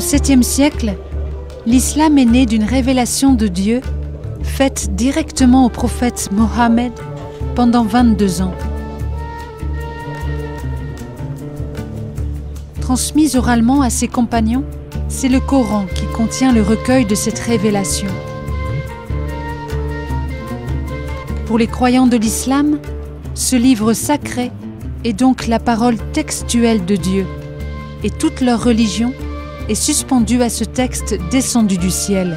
7e siècle, l'islam est né d'une révélation de Dieu faite directement au prophète Mohammed pendant 22 ans. Transmise oralement à ses compagnons, c'est le Coran qui contient le recueil de cette révélation. Pour les croyants de l'islam, ce livre sacré est donc la parole textuelle de Dieu, et toute leur religion est suspendue à ce texte descendu du ciel.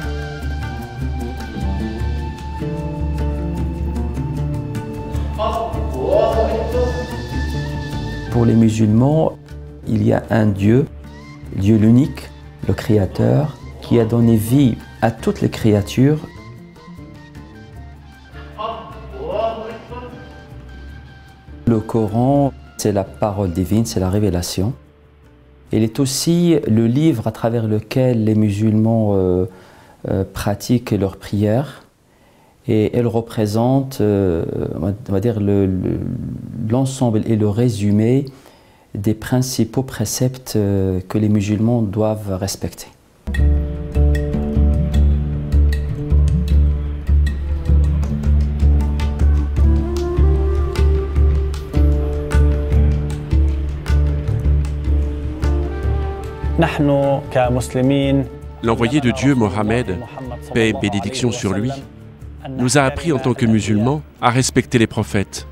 Pour les musulmans, il y a un Dieu, Dieu l'unique, le Créateur, qui a donné vie à toutes les créatures. Le Coran, c'est la parole divine, c'est la révélation. Il est aussi le livre à travers lequel les musulmans pratiquent leurs prières. Et elle représente, on va dire, l'ensemble et le résumé des principaux préceptes que les musulmans doivent respecter. L'envoyé de Dieu, Mohammed, paix et bénédiction sur lui, nous a appris en tant que musulmans à respecter les prophètes.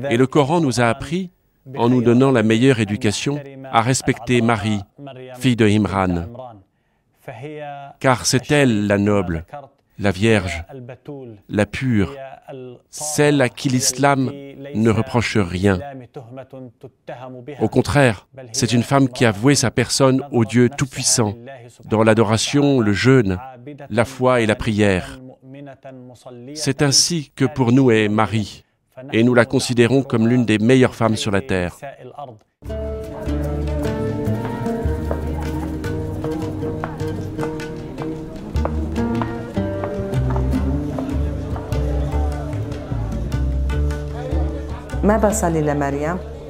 Et le Coran nous a appris, en nous donnant la meilleure éducation, à respecter Marie, fille de Imran. Car c'est elle la noble, la vierge, la pure, celle à qui l'islam ne reproche rien. Au contraire, c'est une femme qui a voué sa personne au Dieu Tout-Puissant, dans l'adoration, le jeûne, la foi et la prière. C'est ainsi que pour nous est Marie, et nous la considérons comme l'une des meilleures femmes sur la terre.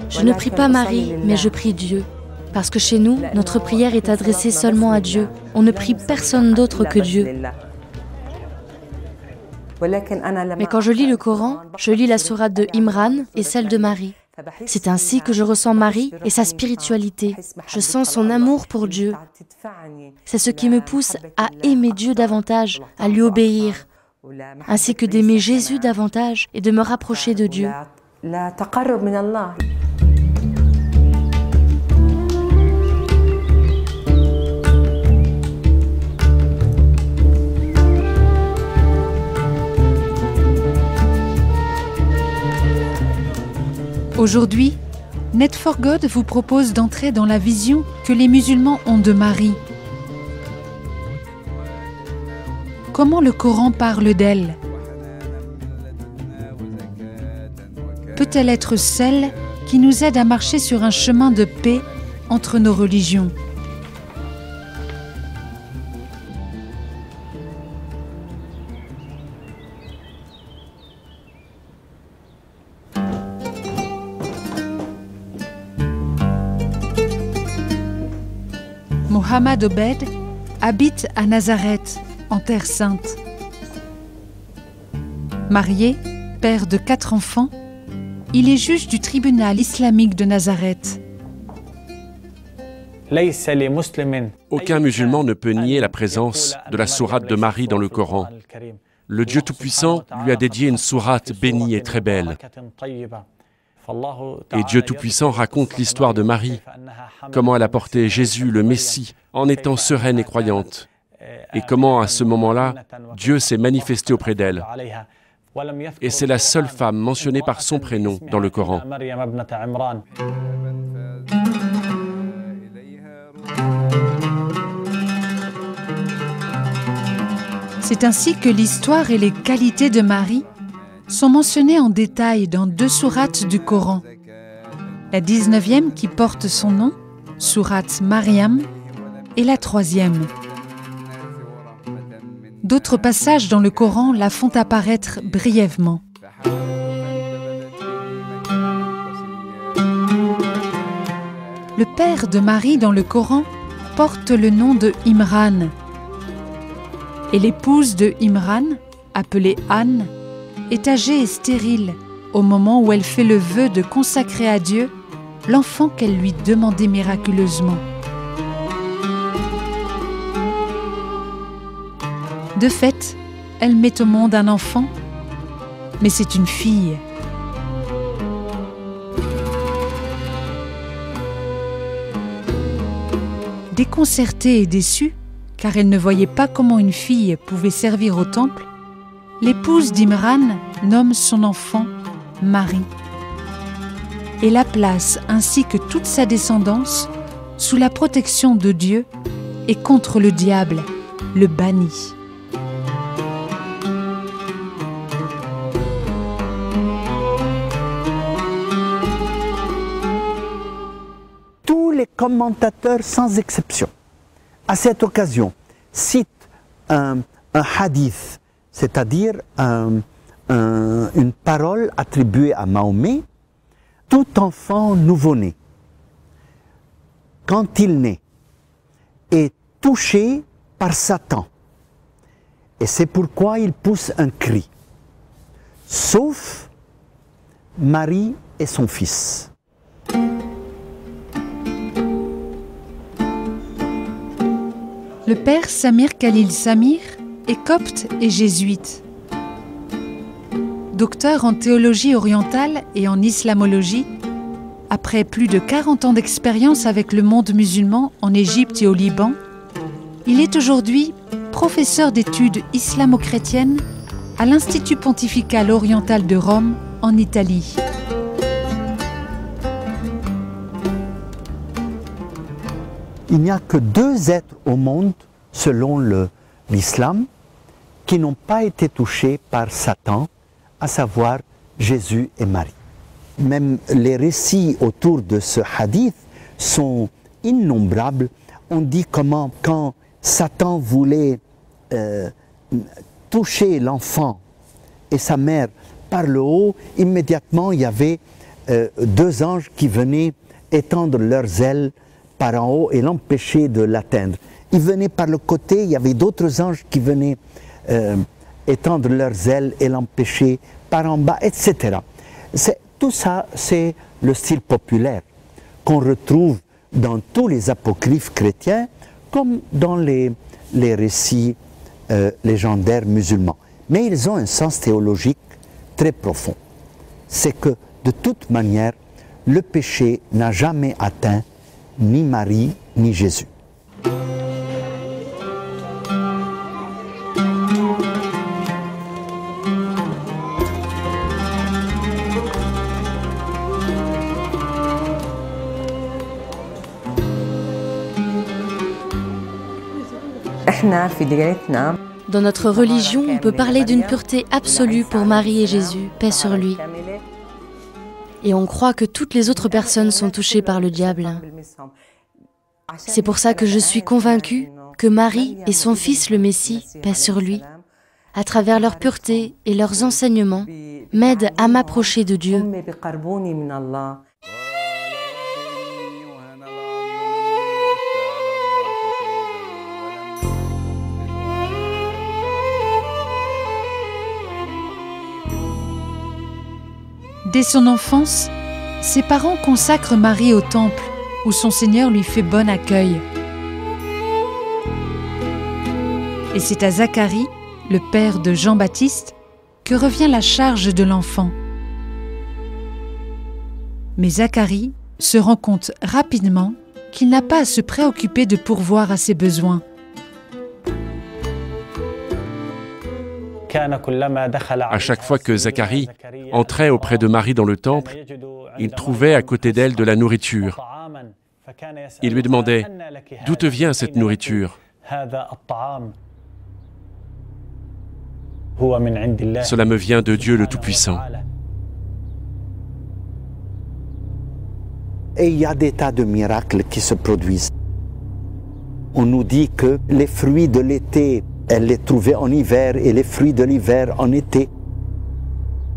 Je ne prie pas Marie, mais je prie Dieu. Parce que chez nous, notre prière est adressée seulement à Dieu. On ne prie personne d'autre que Dieu. Mais quand je lis le Coran, je lis la sourate de Imran et celle de Marie. C'est ainsi que je ressens Marie et sa spiritualité. Je sens son amour pour Dieu. C'est ce qui me pousse à aimer Dieu davantage, à lui obéir, ainsi que d'aimer Jésus davantage et de me rapprocher de Dieu. Aujourd'hui, Net4God vous propose d'entrer dans la vision que les musulmans ont de Marie. Comment le Coran parle d'elle? Peut-elle être celle qui nous aide à marcher sur un chemin de paix entre nos religions? Mohammed Obed habite à Nazareth, en Terre Sainte. Marié, père de 4 enfants, il est juge du tribunal islamique de Nazareth. Aucun musulman ne peut nier la présence de la sourate de Marie dans le Coran. Le Dieu Tout-Puissant lui a dédié une sourate bénie et très belle. Et Dieu Tout-Puissant raconte l'histoire de Marie, comment elle a porté Jésus, le Messie, en étant sereine et croyante, et comment à ce moment-là, Dieu s'est manifesté auprès d'elle. Et c'est la seule femme mentionnée par son prénom dans le Coran. C'est ainsi que l'histoire et les qualités de Marie sont mentionnées en détail dans 2 sourates du Coran. La 19e qui porte son nom, sourate Mariam, et la 3e. D'autres passages dans le Coran la font apparaître brièvement. Le père de Marie dans le Coran porte le nom de Imran. Et l'épouse de Imran, appelée Anne, est âgée et stérile au moment où elle fait le vœu de consacrer à Dieu l'enfant qu'elle lui demandait miraculeusement. De fait, elle met au monde un enfant, mais c'est une fille. Déconcertée et déçue, car elle ne voyait pas comment une fille pouvait servir au temple, l'épouse d'Imran nomme son enfant Marie et la place ainsi que toute sa descendance sous la protection de Dieu et contre le diable, le banni. Tous les commentateurs, sans exception, à cette occasion, citent un hadith, c'est-à-dire une parole attribuée à Mahomet. Tout enfant nouveau-né, quand il naît, est touché par Satan. Et c'est pourquoi il pousse un cri. Sauf Marie et son fils. Le père Samir Khalil Samir est copte et jésuite. Docteur en théologie orientale et en islamologie, après plus de 40 ans d'expérience avec le monde musulman en Égypte et au Liban, il est aujourd'hui professeur d'études islamo-chrétiennes à l'Institut pontifical oriental de Rome, en Italie. Il n'y a que 2 êtres au monde, selon l'islam, qui n'ont pas été touchés par Satan, à savoir Jésus et Marie. Même les récits autour de ce hadith sont innombrables. On dit comment, quand Satan voulait toucher l'enfant et sa mère par le haut, immédiatement il y avait 2 anges qui venaient étendre leurs ailes par en haut et l'empêcher de l'atteindre. Ils venaient par le côté, il y avait d'autres anges qui venaient étendre leurs ailes et l'empêcher par en bas, etc. Tout ça, c'est le style populaire qu'on retrouve dans tous les apocryphes chrétiens comme dans les récits légendaires musulmans. Mais ils ont un sens théologique très profond. C'est que, de toute manière, le péché n'a jamais atteint ni Marie ni Jésus. Dans notre religion, on peut parler d'une pureté absolue pour Marie et Jésus, paix sur lui. Et on croit que toutes les autres personnes sont touchées par le diable. C'est pour ça que je suis convaincue que Marie et son fils le Messie, paix sur lui, à travers leur pureté et leurs enseignements, m'aident à m'approcher de Dieu. Dès son enfance, ses parents consacrent Marie au temple, où son Seigneur lui fait bon accueil. Et c'est à Zacharie, le père de Jean-Baptiste, que revient la charge de l'enfant. Mais Zacharie se rend compte rapidement qu'il n'a pas à se préoccuper de pourvoir à ses besoins. À chaque fois que Zacharie entrait auprès de Marie dans le temple, il trouvait à côté d'elle de la nourriture. Il lui demandait « D'où te vient cette nourriture ?» Cela me vient de Dieu le Tout-Puissant. Et il y a des tas de miracles qui se produisent. On nous dit que les fruits de l'été, elle les trouvait en hiver et les fruits de l'hiver en été.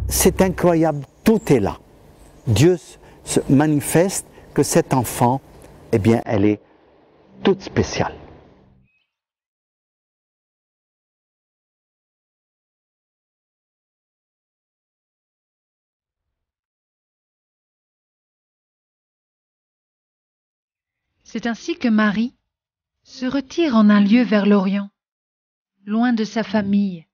C'est incroyable, tout est là. Dieu se manifeste que cet enfant eh bien, elle est toute spéciale. C'est ainsi que Marie se retire en un lieu vers l'Orient, loin de sa famille.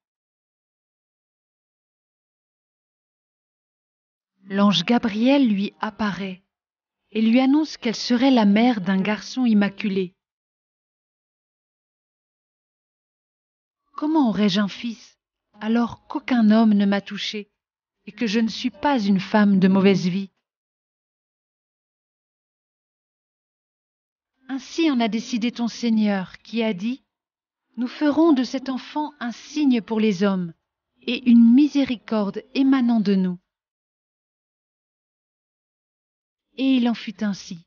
L'ange Gabriel lui apparaît et lui annonce qu'elle serait la mère d'un garçon immaculé. Comment aurais-je un fils alors qu'aucun homme ne m'a touchée et que je ne suis pas une femme de mauvaise vie? Ainsi en a décidé ton Seigneur, qui a dit : nous ferons de cet enfant un signe pour les hommes et une miséricorde émanant de nous. Et il en fut ainsi.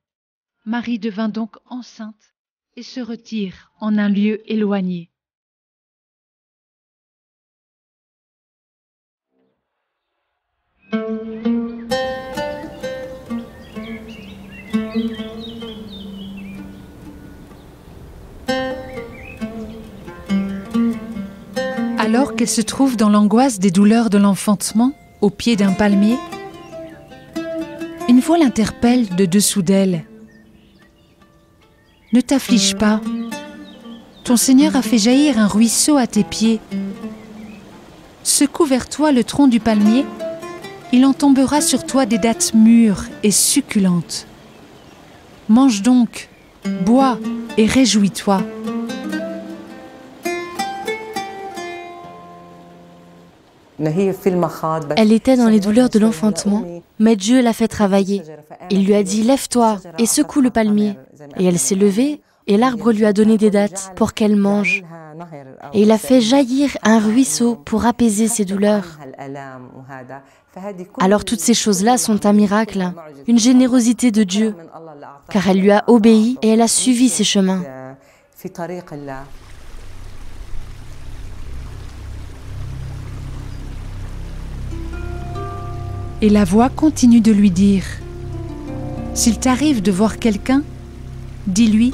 Marie devint donc enceinte et se retire en un lieu éloigné. Alors qu'elle se trouve dans l'angoisse des douleurs de l'enfantement, au pied d'un palmier, une voix l'interpelle de dessous d'elle. « Ne t'afflige pas, ton Seigneur a fait jaillir un ruisseau à tes pieds. Secoue vers toi le tronc du palmier, il en tombera sur toi des dattes mûres et succulentes. Mange donc, bois et réjouis-toi. » Elle était dans les douleurs de l'enfantement, mais Dieu l'a fait travailler. Il lui a dit « Lève-toi et secoue le palmier ». Et elle s'est levée, et l'arbre lui a donné des dattes pour qu'elle mange. Et il a fait jaillir un ruisseau pour apaiser ses douleurs. Alors toutes ces choses-là sont un miracle, une générosité de Dieu, car elle lui a obéi et elle a suivi ses chemins. Et la voix continue de lui dire : s'il t'arrive de voir quelqu'un, dis-lui :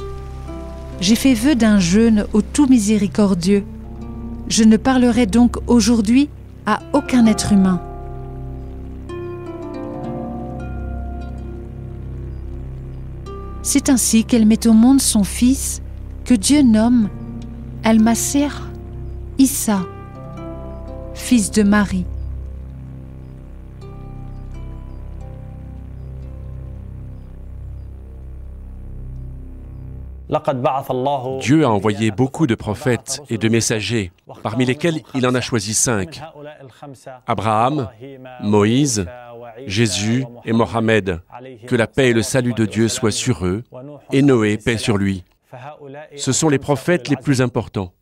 j'ai fait vœu d'un jeûne au tout miséricordieux. Je ne parlerai donc aujourd'hui à aucun être humain. C'est ainsi qu'elle met au monde son fils, que Dieu nomme Al-Masih Issa, fils de Marie. Dieu a envoyé beaucoup de prophètes et de messagers, parmi lesquels il en a choisi 5. Abraham, Moïse, Jésus et Mohammed. Que la paix et le salut de Dieu soient sur eux, et Noé, paix sur lui. Ce sont les prophètes les plus importants.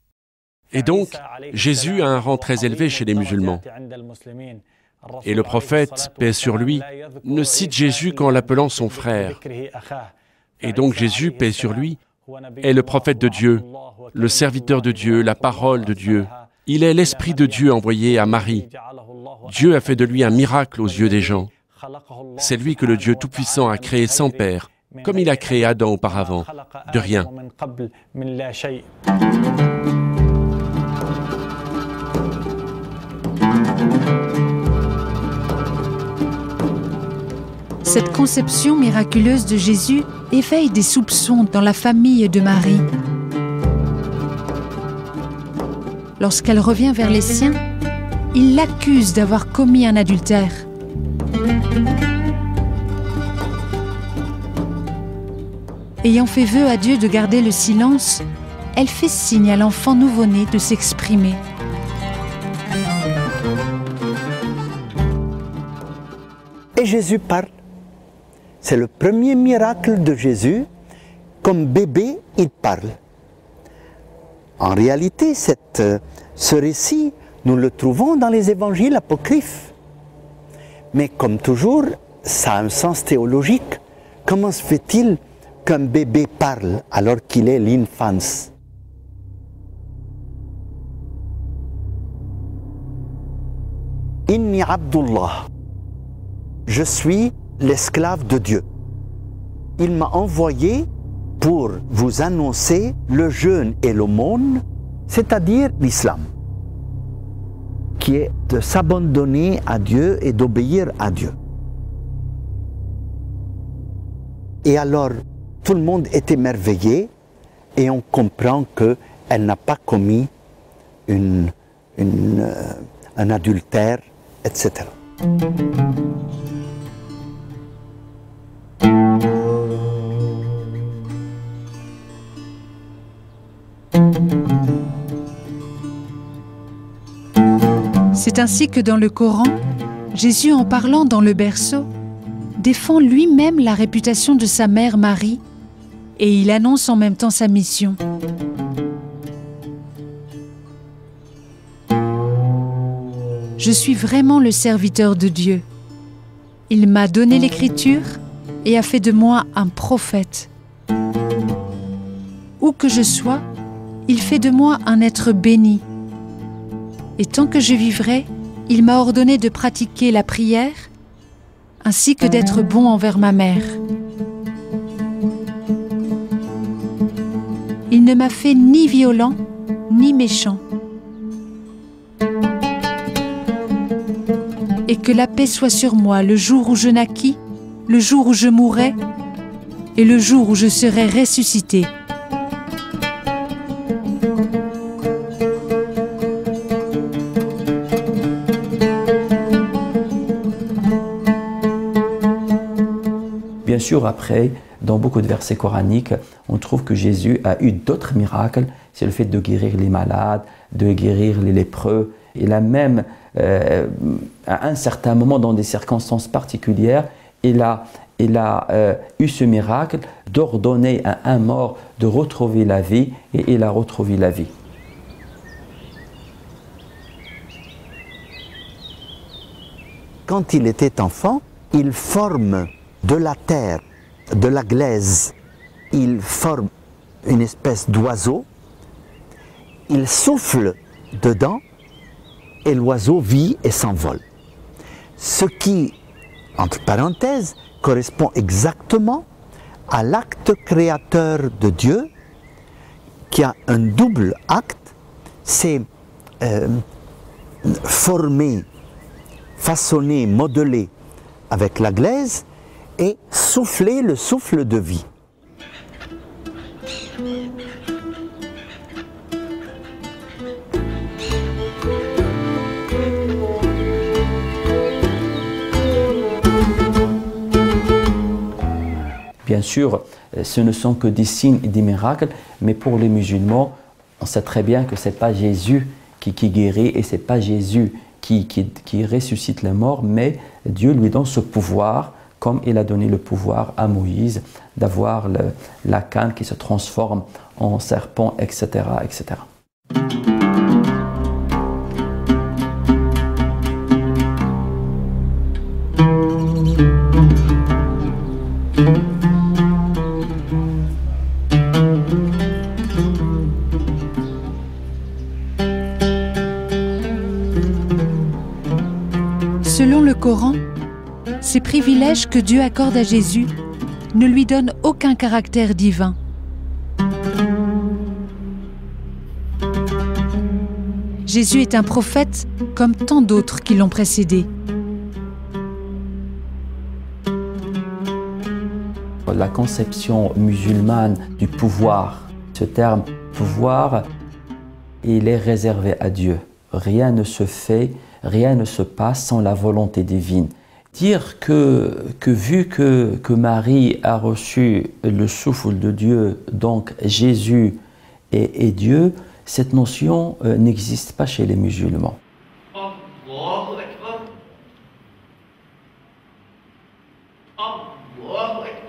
Et donc, Jésus a un rang très élevé chez les musulmans. Et le prophète, paix sur lui, ne cite Jésus qu'en l'appelant son frère. Et donc Jésus, paix sur lui, est le prophète de Dieu, le serviteur de Dieu, la parole de Dieu. Il est l'Esprit de Dieu envoyé à Marie. Dieu a fait de lui un miracle aux yeux des gens. C'est lui que le Dieu Tout-Puissant a créé sans père, comme il a créé Adam auparavant, de rien. Cette conception miraculeuse de Jésus éveille des soupçons dans la famille de Marie. Lorsqu'elle revient vers les siens, ils l'accusent d'avoir commis un adultère. Ayant fait vœu à Dieu de garder le silence, elle fait signe à l'enfant nouveau-né de s'exprimer. Et Jésus parle. C'est le premier miracle de Jésus. Comme bébé, il parle. En réalité, ce récit, nous le trouvons dans les évangiles apocryphes. Mais comme toujours, ça a un sens théologique. Comment se fait-il qu'un bébé parle alors qu'il est l'enfance? Inni Abdullah. Je suis l'esclave de Dieu. Il m'a envoyé pour vous annoncer le jeûne et l'aumône, c'est-à-dire l'islam, qui est de s'abandonner à Dieu et d'obéir à Dieu. Et alors, tout le monde est émerveillé et on comprend qu'elle n'a pas commis un adultère, etc. C'est ainsi que dans le Coran, Jésus, en parlant dans le berceau, défend lui-même la réputation de sa mère Marie et il annonce en même temps sa mission. Je suis vraiment le serviteur de Dieu. Il m'a donné l'écriture et a fait de moi un prophète. Où que je sois, il fait de moi un être béni. Et tant que je vivrai, il m'a ordonné de pratiquer la prière ainsi que d'être bon envers ma mère. Il ne m'a fait ni violent ni méchant. Et que la paix soit sur moi le jour où je naquis, le jour où je mourrai et le jour où je serai ressuscité. Bien sûr, après, dans beaucoup de versets coraniques, on trouve que Jésus a eu d'autres miracles. C'est le fait de guérir les malades, de guérir les lépreux. Il a même, à un certain moment, dans des circonstances particulières, il a eu ce miracle d'ordonner à un mort de retrouver la vie, et il a retrouvé la vie. Quand il était enfant, il forme de la terre, de la glaise, il forme une espèce d'oiseau, il souffle dedans et l'oiseau vit et s'envole. Ce qui, entre parenthèses, correspond exactement à l'acte créateur de Dieu, qui a un double acte, c'est former, façonner, modeler avec la glaise et souffler le souffle de vie. Bien sûr, ce ne sont que des signes et des miracles, mais pour les musulmans, on sait très bien que ce n'est pas Jésus qui guérit et ce n'est pas Jésus qui ressuscite les morts, mais Dieu lui donne ce pouvoir, comme il a donné le pouvoir à Moïse d'avoir la canne qui se transforme en serpent, etc., etc. Selon le Coran, ces privilèges que Dieu accorde à Jésus ne lui donnent aucun caractère divin. Jésus est un prophète comme tant d'autres qui l'ont précédé. La conception musulmane du pouvoir, ce terme pouvoir, il est réservé à Dieu. Rien ne se fait, rien ne se passe sans la volonté divine. Dire que vu que Marie a reçu le souffle de Dieu, donc Jésus est Dieu, cette notion n'existe pas chez les musulmans.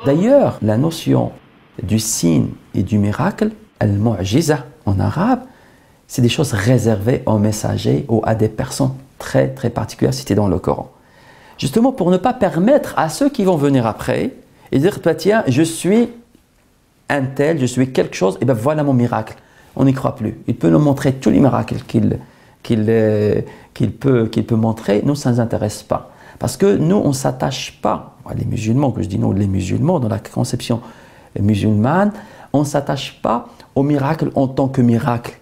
D'ailleurs, la notion du signe et du miracle, al-mu'jiza en arabe, c'est des choses réservées aux messagers ou à des personnes très très particulières citées dans le Coran. Justement pour ne pas permettre à ceux qui vont venir après et dire toi tiens, je suis un tel, je suis quelque chose, et bien voilà mon miracle. On n'y croit plus. Il peut nous montrer tous les miracles qu'il peut montrer, nous ça ne nous intéresse pas. Parce que nous on ne s'attache pas, les musulmans, que je dis non, les musulmans, dans la conception musulmane, On ne s'attache pas au miracle en tant que miracle.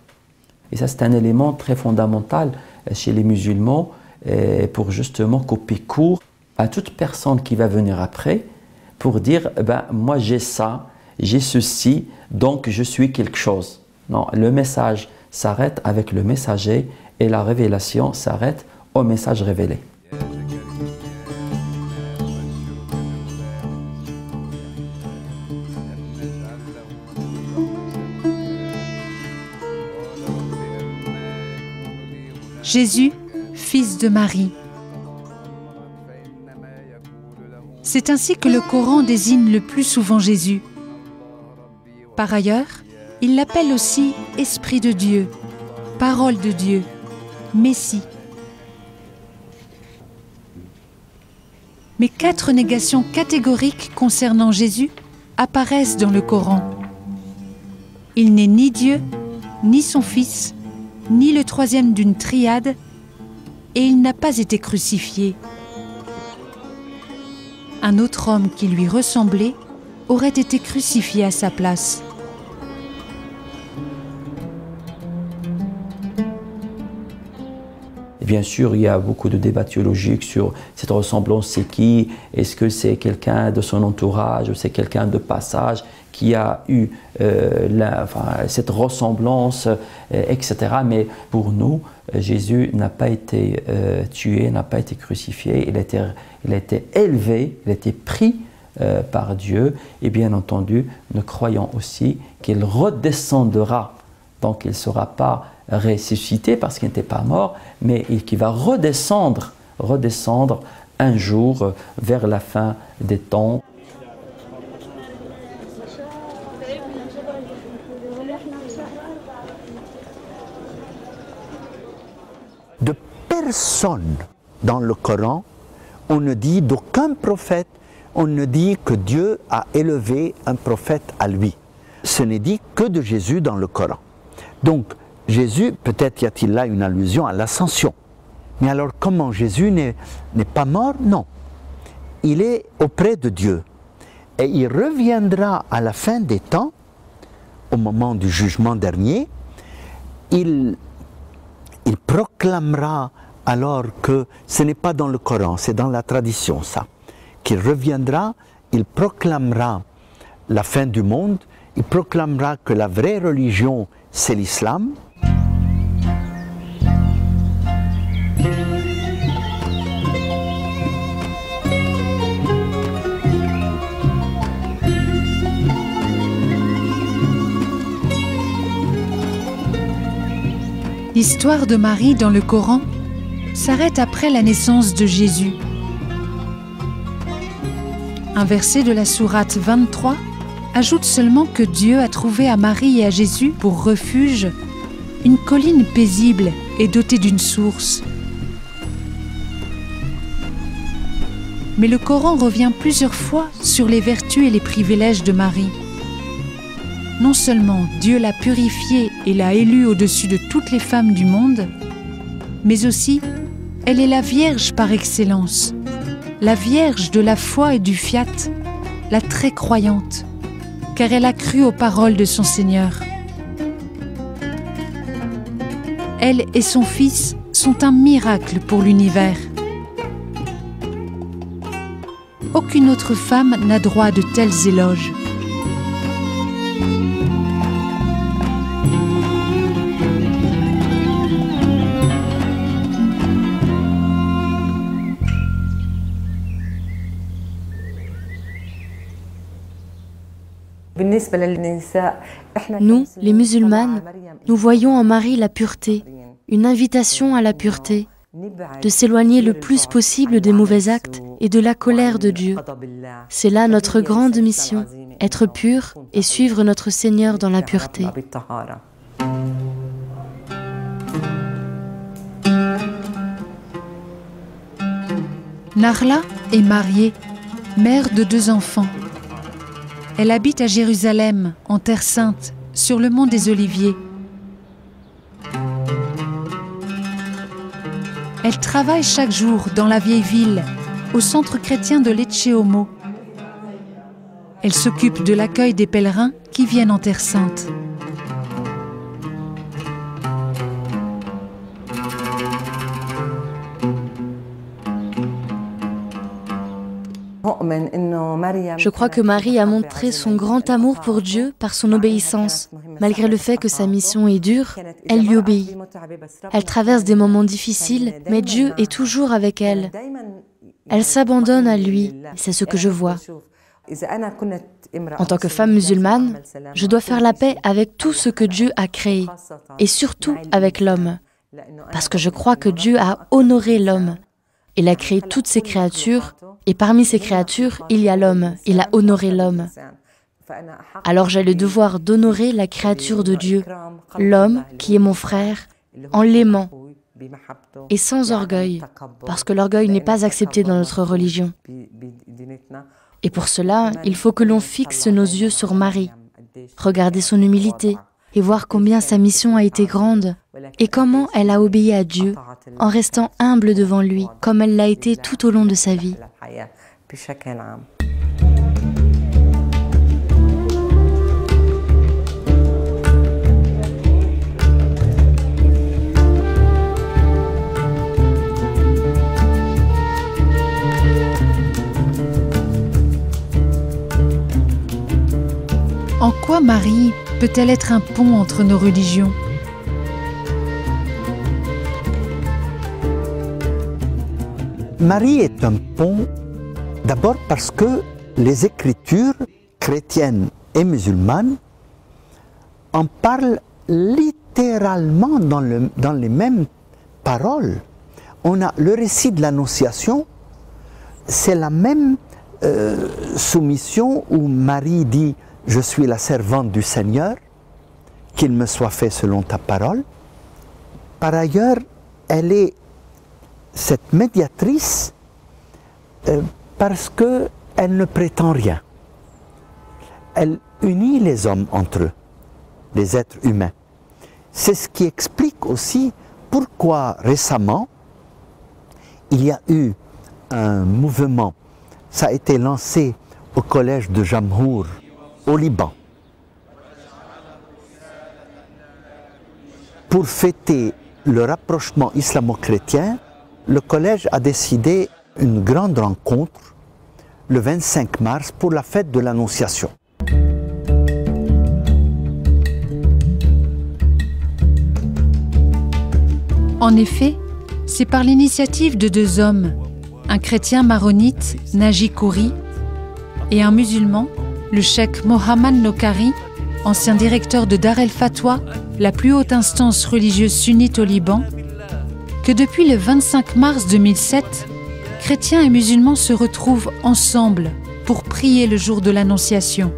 Et ça, c'est un élément très fondamental chez les musulmans pour justement couper court à toute personne qui va venir après pour dire moi j'ai ça, j'ai ceci, donc je suis quelque chose. Non, le message s'arrête avec le messager et la révélation s'arrête au message révélé. Jésus, fils de Marie. C'est ainsi que le Coran désigne le plus souvent Jésus. Par ailleurs, il l'appelle aussi Esprit de Dieu, Parole de Dieu, Messie. Mais 4 négations catégoriques concernant Jésus apparaissent dans le Coran. Il n'est ni Dieu, ni son Fils, ni le troisième d'une triade, et il n'a pas été crucifié. Un autre homme qui lui ressemblait aurait été crucifié à sa place. Bien sûr, il y a beaucoup de débats théologiques sur cette ressemblance, c'est qui? Est-ce que c'est quelqu'un de son entourage ou c'est quelqu'un de passage qui a eu cette ressemblance, etc. Mais pour nous, Jésus n'a pas été tué, n'a pas été crucifié, il a été élevé, il a été pris par Dieu. Et bien entendu, nous croyons aussi qu'il redescendra. Donc il ne sera pas ressuscité parce qu'il n'était pas mort, mais qu'il va redescendre un jour vers la fin des temps. De personne dans le Coran, on ne dit d'aucun prophète, on ne dit que Dieu a élevé un prophète à lui. Ce n'est dit que de Jésus dans le Coran. Donc, Jésus, peut-être y a-t-il là une allusion à l'ascension. Mais alors comment Jésus n'est pas mort? Non. Il est auprès de Dieu. Et il reviendra à la fin des temps, au moment du jugement dernier. Il proclamera alors que ce n'est pas dans le Coran, c'est dans la tradition ça. Qu'il reviendra, il proclamera la fin du monde, il proclamera que la vraie religion c'est l'islam. L'histoire de Marie dans le Coran s'arrête après la naissance de Jésus. Un verset de la sourate 23 ajoute seulement que Dieu a trouvé à Marie et à Jésus pour refuge une colline paisible et dotée d'une source. Mais le Coran revient plusieurs fois sur les vertus et les privilèges de Marie. Non seulement Dieu l'a purifiée et l'a élue au-dessus de toutes les femmes du monde, mais aussi elle est la Vierge par excellence, la Vierge de la foi et du fiat, la très croyante, car elle a cru aux paroles de son Seigneur. Elle et son Fils sont un miracle pour l'univers. Aucune autre femme n'a droit à de tels éloges. Nous, les musulmanes, nous voyons en Marie la pureté, une invitation à la pureté, de s'éloigner le plus possible des mauvais actes et de la colère de Dieu. C'est là notre grande mission, être pur et suivre notre Seigneur dans la pureté. Narla est mariée, mère de 2 enfants. Elle habite à Jérusalem, en Terre Sainte, sur le mont des Oliviers. Elle travaille chaque jour dans la vieille ville, au centre chrétien de Lecce Homo. Elle s'occupe de l'accueil des pèlerins qui viennent en Terre Sainte. Je crois que Marie a montré son grand amour pour Dieu par son obéissance. Malgré le fait que sa mission est dure, elle lui obéit. Elle traverse des moments difficiles, mais Dieu est toujours avec elle. Elle s'abandonne à lui, c'est ce que je vois. En tant que femme musulmane, je dois faire la paix avec tout ce que Dieu a créé, et surtout avec l'homme, parce que je crois que Dieu a honoré l'homme. Il a créé toutes ces créatures, et parmi ces créatures, il y a l'homme. Il a honoré l'homme. Alors j'ai le devoir d'honorer la créature de Dieu, l'homme qui est mon frère, en l'aimant, et sans orgueil, parce que l'orgueil n'est pas accepté dans notre religion. Et pour cela, il faut que l'on fixe nos yeux sur Marie, regarder son humilité et voir combien sa mission a été grande et comment elle a obéi à Dieu en restant humble devant lui, comme elle l'a été tout au long de sa vie. En quoi Marie peut-elle être un pont entre nos religions ? Marie est un pont d'abord parce que les écritures chrétiennes et musulmanes en parlent littéralement dans les mêmes paroles. On a le récit de l'Annonciation, c'est la même soumission où Marie dit « Je suis la servante du Seigneur, qu'il me soit fait selon ta parole ». Par ailleurs, elle est cette médiatrice parce qu'elle ne prétend rien. Elle unit les hommes entre eux, les êtres humains. C'est ce qui explique aussi pourquoi récemment il y a eu un mouvement, ça a été lancé au collège de Jamhour au Liban pour fêter le rapprochement islamo-chrétien. Le collège a décidé une grande rencontre le 25 mars pour la fête de l'Annonciation. En effet, c'est par l'initiative de deux hommes, un chrétien maronite, Naji Khouri, et un musulman, le cheikh Mohammad Nokari, ancien directeur de Dar el-Fatwa, la plus haute instance religieuse sunnite au Liban, que depuis le 25 mars 2007, chrétiens et musulmans se retrouvent ensemble pour prier le jour de l'Annonciation.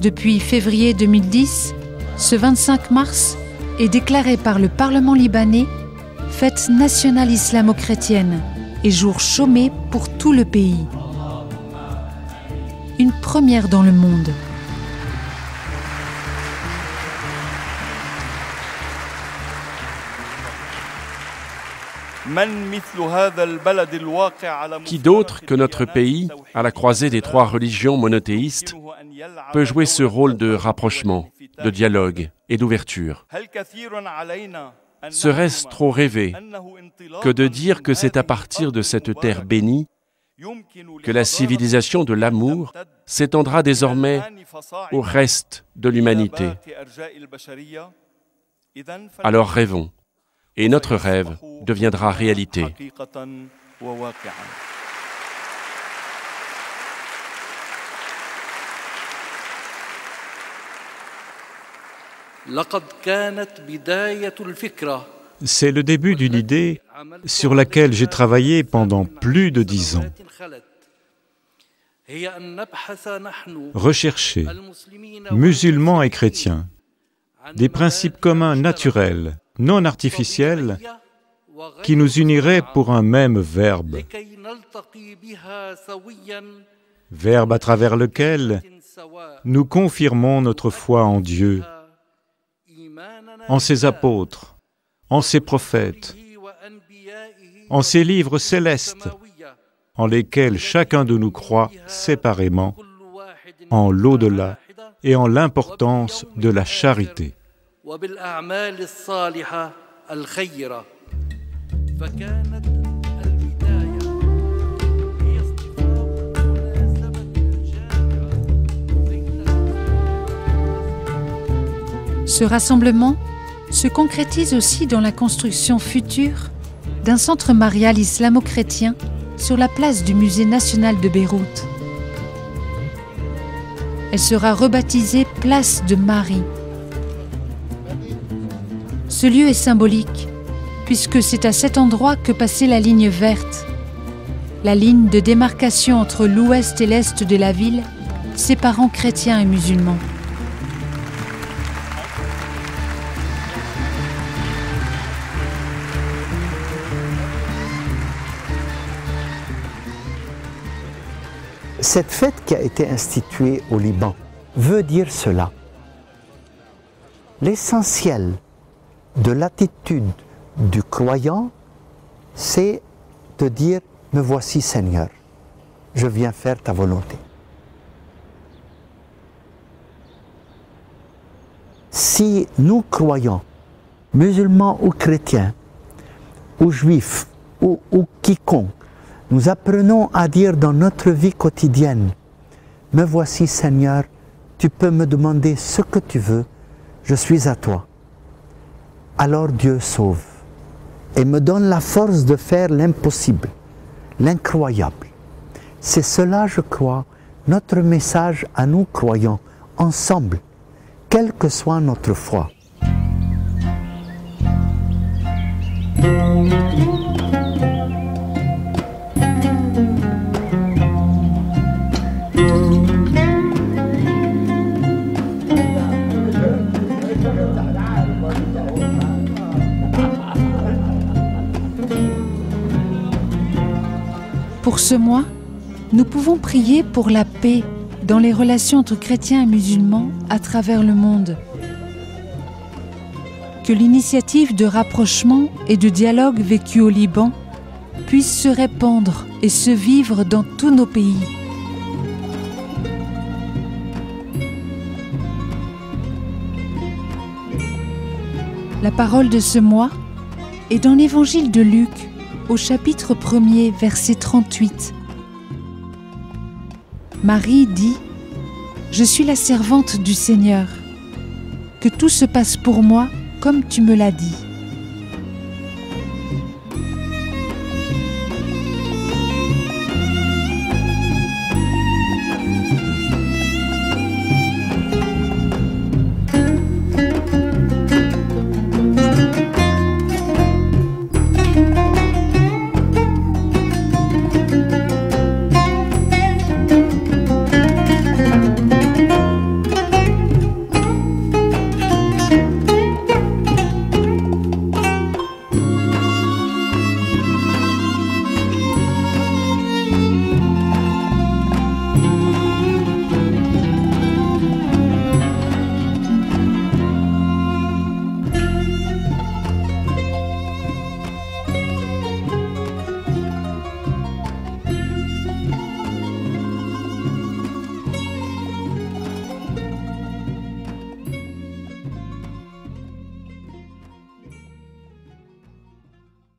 Depuis février 2010, ce 25 mars est déclaré par le Parlement libanais fête nationale islamo-chrétienne et jour chômé pour tout le pays. Une première dans le monde. Qui d'autre que notre pays, à la croisée des trois religions monothéistes, peut jouer ce rôle de rapprochement, de dialogue et d'ouverture? Serait-ce trop rêvé que de dire que c'est à partir de cette terre bénie que la civilisation de l'amour s'étendra désormais au reste de l'humanité? Alors rêvons, et notre rêve deviendra réalité. C'est le début d'une idée sur laquelle j'ai travaillé pendant plus de 10 ans. Rechercher, musulmans et chrétiens, des principes communs naturels, non artificiels, qui nous uniraient pour un même verbe. Verbe à travers lequel nous confirmons notre foi en Dieu, en ses apôtres, en ses prophètes, en ses livres célestes, en lesquels chacun de nous croit séparément, en l'au-delà et en l'importance de la charité. Ce rassemblement se concrétise aussi dans la construction future d'un centre marial islamo-chrétien sur la place du Musée national de Beyrouth. Elle sera rebaptisée Place de Marie. Ce lieu est symbolique, puisque c'est à cet endroit que passait la ligne verte, la ligne de démarcation entre l'ouest et l'est de la ville, séparant chrétiens et musulmans. Cette fête qui a été instituée au Liban veut dire cela. L'essentiel de l'attitude du croyant, c'est de dire « Me voici Seigneur, je viens faire ta volonté ». Si nous croyons, musulmans ou chrétiens, ou juifs, ou quiconque, nous apprenons à dire dans notre vie quotidienne « Me voici Seigneur, tu peux me demander ce que tu veux, je suis à toi ». Alors Dieu sauve et me donne la force de faire l'impossible, l'incroyable. C'est cela, je crois, notre message à nous croyants, ensemble, quelle que soit notre foi. Pour ce mois, nous pouvons prier pour la paix dans les relations entre chrétiens et musulmans à travers le monde. Que l'initiative de rapprochement et de dialogue vécue au Liban puisse se répandre et se vivre dans tous nos pays. La parole de ce mois est dans l'Évangile de Luc, au chapitre 1er, verset 38. Marie dit « Je suis la servante du Seigneur. Que tout se passe pour moi comme tu me l'as dit. »